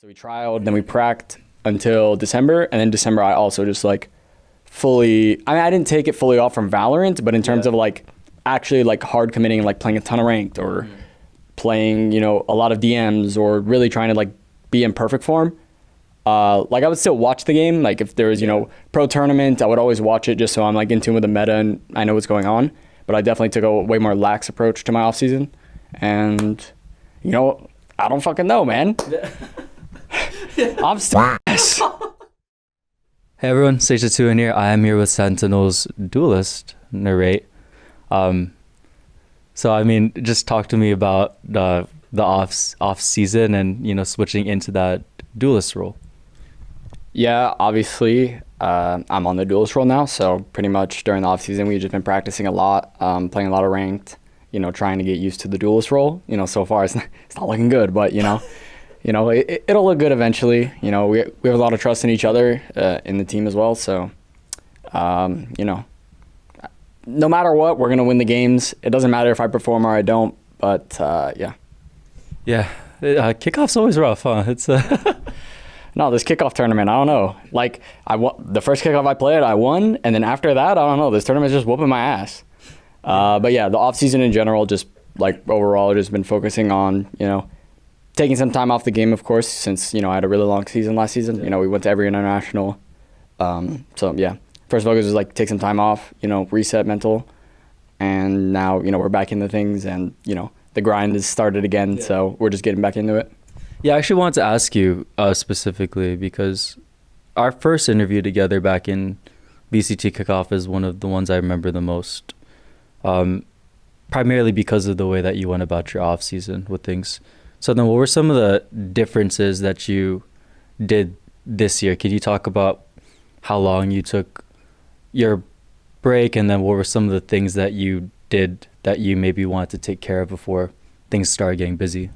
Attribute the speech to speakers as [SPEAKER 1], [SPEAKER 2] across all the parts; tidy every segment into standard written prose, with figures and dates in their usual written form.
[SPEAKER 1] So we trialed, then we pracked until December, and then December I also just like fully, I didn't take it fully off from Valorant, but in terms of like actually like hard committing, like playing a ton of ranked or playing, a lot of DMs or really trying to like be in perfect form. Like I would still watch the game. Like if there was, pro tournament, I would always watch it just so I'm like in tune with the meta and I know what's going on. But I definitely took a way more lax approach to my off season. And, I don't fucking know, man. I'm still ass.
[SPEAKER 2] Hey everyone, Sage2 in here. I am here with Sentinel's duelist, Narrate. So just talk to me about the off season and switching into that duelist role.
[SPEAKER 1] Yeah, obviously, I'm on the duelist role now. So pretty much during the off season, we've just been practicing a lot, playing a lot of ranked. Trying to get used to the duelist role. So far it's not looking good, but it'll look good eventually. We have a lot of trust in each other in the team as well. So, no matter what, we're gonna win the games. It doesn't matter if I perform or I don't. But yeah.
[SPEAKER 2] Yeah, kickoff's always rough, huh? It's
[SPEAKER 1] No, this kickoff tournament, I don't know. Like the first kickoff I played, I won, and then after that, I don't know. This tournament's just whooping my ass. But yeah, the off season in general, just like overall, just been focusing on taking some time off the game, of course, since I had a really long season last season. We went to every international. So yeah, first focus was like take some time off, reset mental, and now we're back into things, and the grind has started again. Yeah. So we're just getting back into it.
[SPEAKER 2] Yeah, I actually wanted to ask you specifically because our first interview together back in VCT Kickoff is one of the ones I remember the most. Primarily because of the way that you went about your off season with things. So then what were some of the differences that you did this year? Could you talk about how long you took your break, and then what were some of the things that you did that you maybe wanted to take care of before things started getting busy?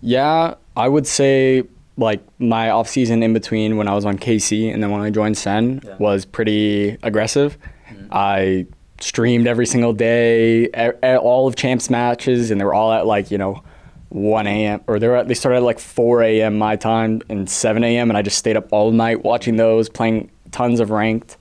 [SPEAKER 1] Yeah, I would say like my off season in between when I was on KC and then when I joined SEN was pretty aggressive. I streamed every single day, all of champs matches, and they were all at like 1 a.m. or they started at like 4 a.m. my time and 7 a.m. and I just stayed up all night watching those, playing tons of ranked.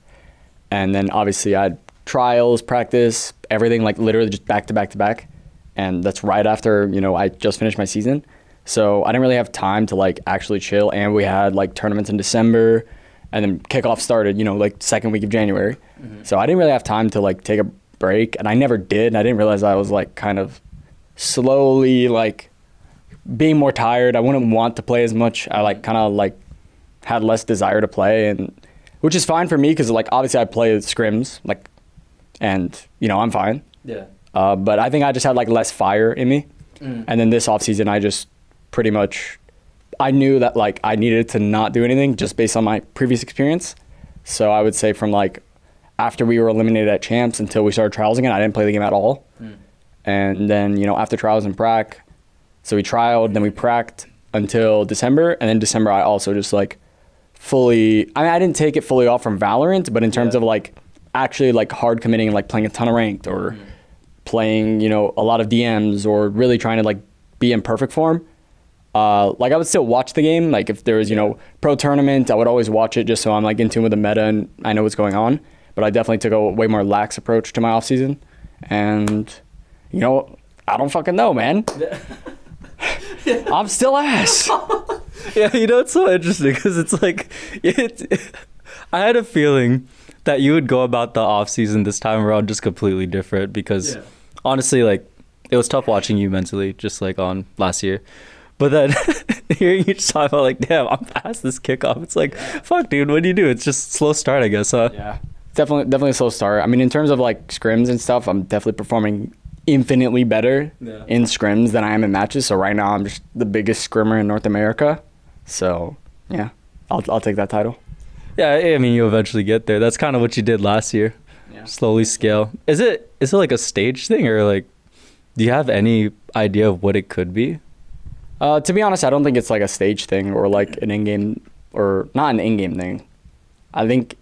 [SPEAKER 1] And then obviously I had trials, practice, everything like literally just back to back to back. And that's right after I just finished my season, so I didn't really have time to like actually chill. And we had like tournaments in December, and then kickoff started like second week of January. So I didn't really have time to like take a break, and I never did. And I didn't realize I was like kind of slowly like being more tired. I wouldn't want to play as much. I like kind of like had less desire to play, and which is fine for me because like obviously I play Scrims like, and I'm fine.
[SPEAKER 2] Yeah.
[SPEAKER 1] But I think I just had like less fire in me. And then this off season, I just pretty much, I knew that like I needed to not do anything just based on my previous experience. So I would say from like after we were eliminated at champs until we started trials again, I didn't play the game at all. And then, after trials and prac, so we trialed, then we pracked until December. And then December, I also just like fully, I didn't take it fully off from Valorant, but in terms of like actually like hard committing, like playing a ton of ranked or playing, a lot of DMs or really trying to like be in perfect form. Like I would still watch the game. Like if there was, pro tournament, I would always watch it just so I'm like in tune with the meta and I know what's going on. But I definitely took a way more lax approach to my off season. And, I don't fucking know, man. I'm still ass.
[SPEAKER 2] Yeah, it's so interesting because it's like, I had a feeling that you would go about the off season this time around just completely different because honestly, like it was tough watching you mentally, just like on last year. But then hearing you just talk about like, damn, I'm past this kickoff. It's like, fuck, dude, what do you do? It's just slow start, I guess, huh?
[SPEAKER 1] Yeah, definitely a slow start. In terms of like scrims and stuff, I'm definitely performing infinitely better in scrims than I am in matches. So right now I'm just the biggest scrimmer in North America. So yeah, I'll take that title.
[SPEAKER 2] Yeah, you eventually get there. That's kind of what you did last year. Yeah. Slowly scale. Is it like a stage thing, or like, do you have any idea of what it could be?
[SPEAKER 1] To be honest, I don't think it's like a stage thing or like an in-game, or not an in-game thing. I think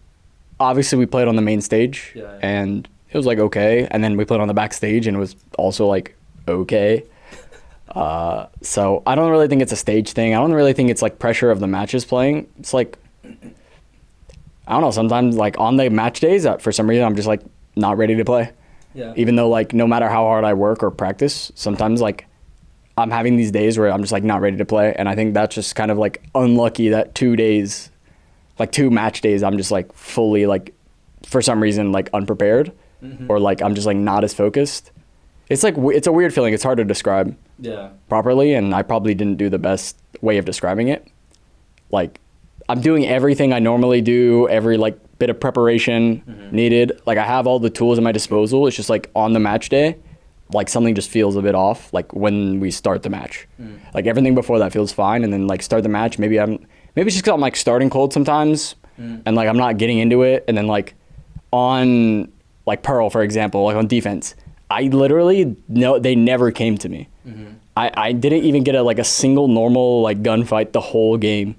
[SPEAKER 1] obviously we played on the main stage and it was like okay, and then we played on the backstage and it was also like okay. So I don't really think it's a stage thing. I don't really think it's like pressure of the matches playing. It's like, I don't know, sometimes like on the match days, for some reason, I'm just like not ready to play.
[SPEAKER 2] Yeah.
[SPEAKER 1] Even though like no matter how hard I work or practice, sometimes like I'm having these days where I'm just like not ready to play. And I think that's just kind of like unlucky that 2 days, like 2 match days, I'm just like fully like for some reason like unprepared or like I'm just like not as focused. It's like, it's a weird feeling. It's hard to describe properly. And I probably didn't do the best way of describing it. Like I'm doing everything I normally do, every like bit of preparation needed. Like I have all the tools at my disposal. It's just like on the match day, like something just feels a bit off. Like when we start the match, like everything before that feels fine. And then like start the match. Maybe it's just cause I'm like starting cold sometimes and like I'm not getting into it. And then like on like Pearl, for example, like on defense, I literally they never came to me. I didn't even get a single normal like gunfight the whole game.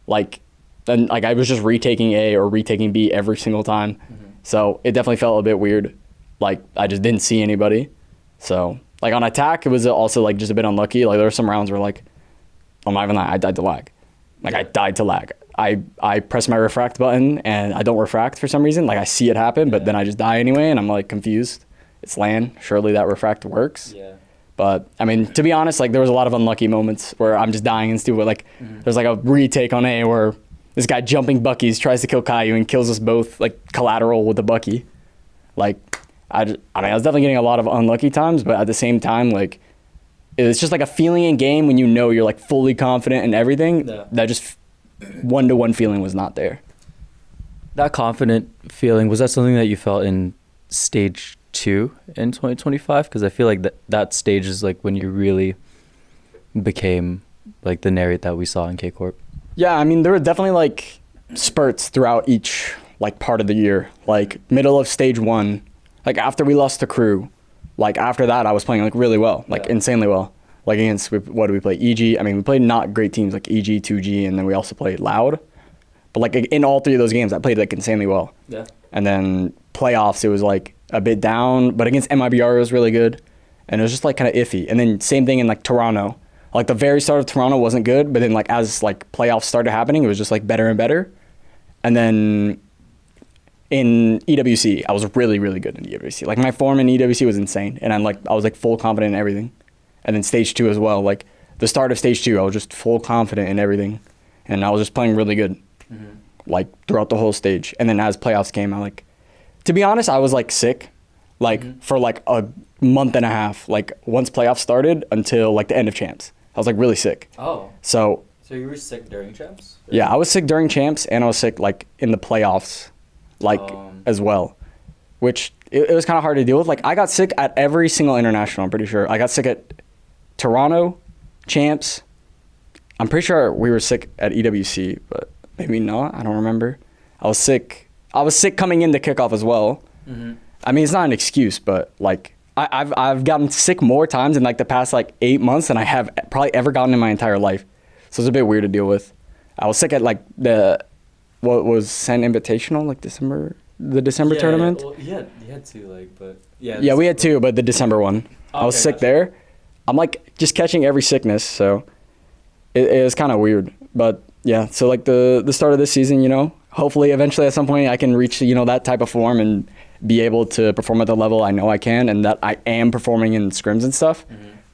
[SPEAKER 1] Like, and like I was just retaking A or retaking B every single time. So it definitely felt a bit weird. Like I just didn't see anybody. So like on attack, it was also like just a bit unlucky. Like there were some rounds where like, I'm not even lying, I died to lag. Like I died to lag. I press my refract button and I don't refract for some reason. Like I see it happen, but then I just die anyway and I'm like confused. It's LAN. Surely that refract works. Yeah. But I mean, to be honest, like there was a lot of unlucky moments where I'm just dying and stupid. Like there's like a retake on A where this guy jumping Buckies tries to kill Caillou and kills us both like collateral with the Bucky. Like I mean, I was definitely getting a lot of unlucky times, but at the same time, like it's just like a feeling in game when you know you're like fully confident in everything. That just one-to-one feeling was not there.
[SPEAKER 2] That confident feeling, was that something that you felt in stage 2 in 2025? Because I feel like that stage is like when you really became like the N4RRATE that we saw in K-Corp.
[SPEAKER 1] Yeah, I mean, there were definitely like spurts throughout each like part of the year. Like middle of stage 1, like after we lost to Crew, like after that I was playing like really well, like insanely well. Like against, what did we play? EG. I mean, we played not great teams like EG, 2G, and then we also played Loud. But like in all 3 of those games, I played like insanely well. Yeah. And then playoffs, it was like a bit down, but against MIBR it was really good. And it was just like kind of iffy. And then same thing in like Toronto. Like the very start of Toronto wasn't good, but then like as like playoffs started happening, it was just like better and better. And then in EWC, I was really, really good in EWC. Like my form in EWC was insane. And I was like full confident in everything. And then stage 2 as well. Like the start of stage 2, I was just full confident in everything. And I was just playing really good, like throughout the whole stage. And then as playoffs came, to be honest, I was like sick, like for like a month and a half, like once playoffs started until like the end of champs. I was like really sick. Oh. So
[SPEAKER 2] you were sick during champs?
[SPEAKER 1] Yeah, I was sick during champs and I was sick like in the playoffs, like as well, which it was kind of hard to deal with. Like I got sick at every single international, I'm pretty sure. I got sick at Toronto, champs. I'm pretty sure we were sick at EWC, but maybe not. I don't remember. I was sick coming into kickoff as well. I mean, it's not an excuse, but like I've gotten sick more times in like the past like 8 months than I have probably ever gotten in my entire life. So it's a bit weird to deal with. I was sick at like what was SEN Invitational, like the December tournament.
[SPEAKER 2] Well, you had 2, like, but
[SPEAKER 1] yeah, we had 2, but the December one. I was sick there. I'm like just catching every sickness, so it is kind of weird. But yeah, so like the start of this season, you know, hopefully eventually at some point I can reach, you know, that type of form and be able to perform at the level I know I can and that I am performing in scrims and stuff.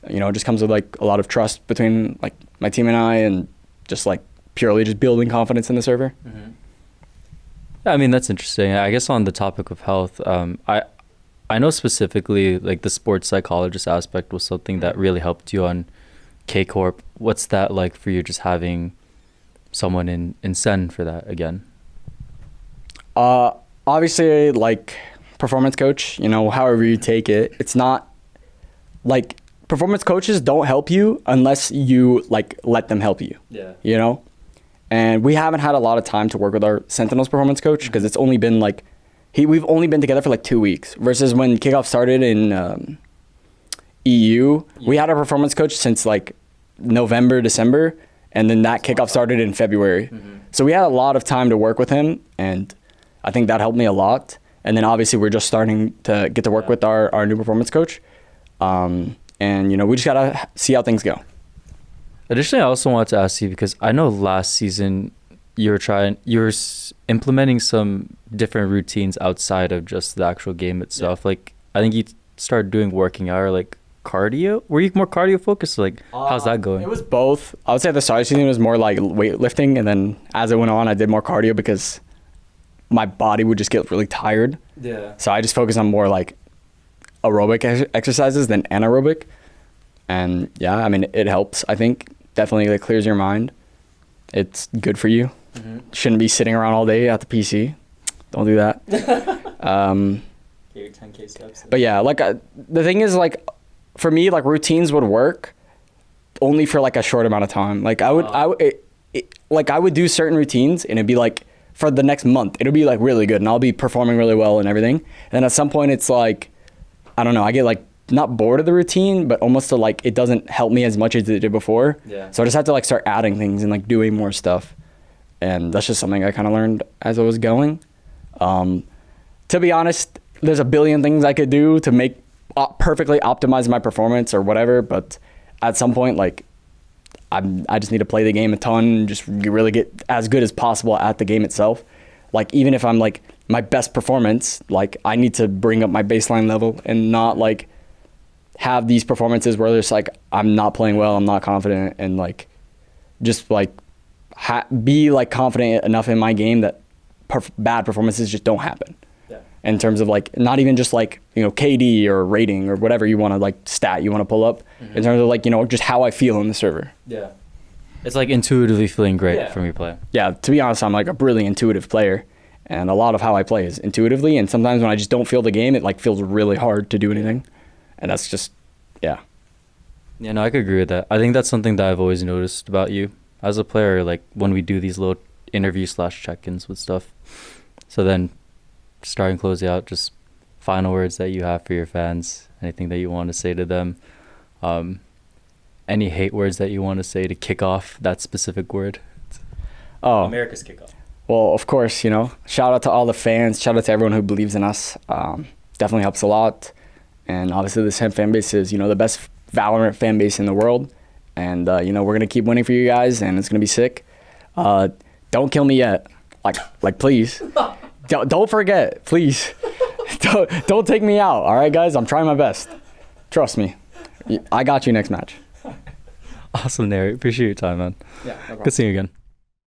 [SPEAKER 1] You know, it just comes with like a lot of trust between like my team and I and just like purely just building confidence in the server.
[SPEAKER 2] Yeah, I mean, that's interesting. I guess on the topic of health, I know specifically like the sports psychologist aspect was something that really helped you on K-Corp. What's that like for you, just having someone in SEN for that again?
[SPEAKER 1] Obviously, like performance coach, you know, however you take it, it's not like performance coaches don't help you unless you like let them help you. Yeah. You know? And we haven't had a lot of time to work with our Sentinels performance coach because it's only been like we've only been together for like 2 weeks versus when kickoff started in EU, we had a performance coach since like November, December, and then that kickoff started in February. So we had a lot of time to work with him, and I think that helped me a lot. And then obviously we're just starting to get to work with our new performance coach. And and we just gotta see how things go.
[SPEAKER 2] Additionally, I also wanted to ask you, because I know last season you were implementing some different routines outside of just the actual game itself. Yeah. Like, I think you started doing working out or like cardio. Were you more cardio focused? Like, how's that going?
[SPEAKER 1] It was both. I would say at the start of the season it was more like weightlifting, and then as it went on, I did more cardio because my body would just get really tired.
[SPEAKER 2] Yeah.
[SPEAKER 1] So I just focused on more like aerobic exercises than anaerobic. And yeah, I mean, it helps. I think definitely like clears your mind. It's good for you. Mm-hmm. Shouldn't be sitting around all day at the PC. Don't do that.
[SPEAKER 2] Get your 10K steps.
[SPEAKER 1] But yeah, like the thing is, like for me, like routines would work only for like a short amount of time. Like I would do certain routines and it'd be like for the next month, it'll be like really good and I'll be performing really well and everything. And then at some point it's like, I don't know, I get like not bored of the routine, but almost to like it doesn't help me as much as it did before.
[SPEAKER 2] Yeah.
[SPEAKER 1] So I just have to like start adding things and like doing more stuff. And that's just something I kind of learned as I was going. To be honest, there's a billion things I could do to make perfectly optimize my performance or whatever. But at some point, like I just need to play the game a ton and just really get as good as possible at the game itself. Like even if I'm like my best performance, like I need to bring up my baseline level and not like have these performances where there's like I'm not playing well, I'm not confident, and like just like be like confident enough in my game that bad performances just don't happen. Yeah. In terms of like not even just like KD or rating or whatever you want to like stat you want to pull up. Mm-hmm. In terms of like just how I feel in the server.
[SPEAKER 2] Yeah. It's like intuitively feeling great from your play.
[SPEAKER 1] Yeah, to be honest, I'm like a really intuitive player, and a lot of how I play is intuitively, and sometimes when I just don't feel the game, it like feels really hard to do anything. And that's just, yeah.
[SPEAKER 2] Yeah, no, I could agree with that. I think that's something that I've always noticed about you as a player, like when we do these little interview/check-ins with stuff. So then starting closing out, just final words that you have for your fans, anything that you want to say to them, any hate words that you want to say to kick off that specific word.
[SPEAKER 1] Oh,
[SPEAKER 2] America's kickoff.
[SPEAKER 1] Well, of course, shout out to all the fans, shout out to everyone who believes in us. Definitely helps a lot. And obviously the SEN fan base is, the best Valorant fan base in the world. And, we're going to keep winning for you guys, and it's going to be sick. Don't kill me yet. Like please. Don't forget, please. Don't take me out, all right, guys? I'm trying my best. Trust me. I got you next match.
[SPEAKER 2] Awesome, Nary. Appreciate your time, man.
[SPEAKER 1] Yeah, no problem.
[SPEAKER 2] Good seeing you again.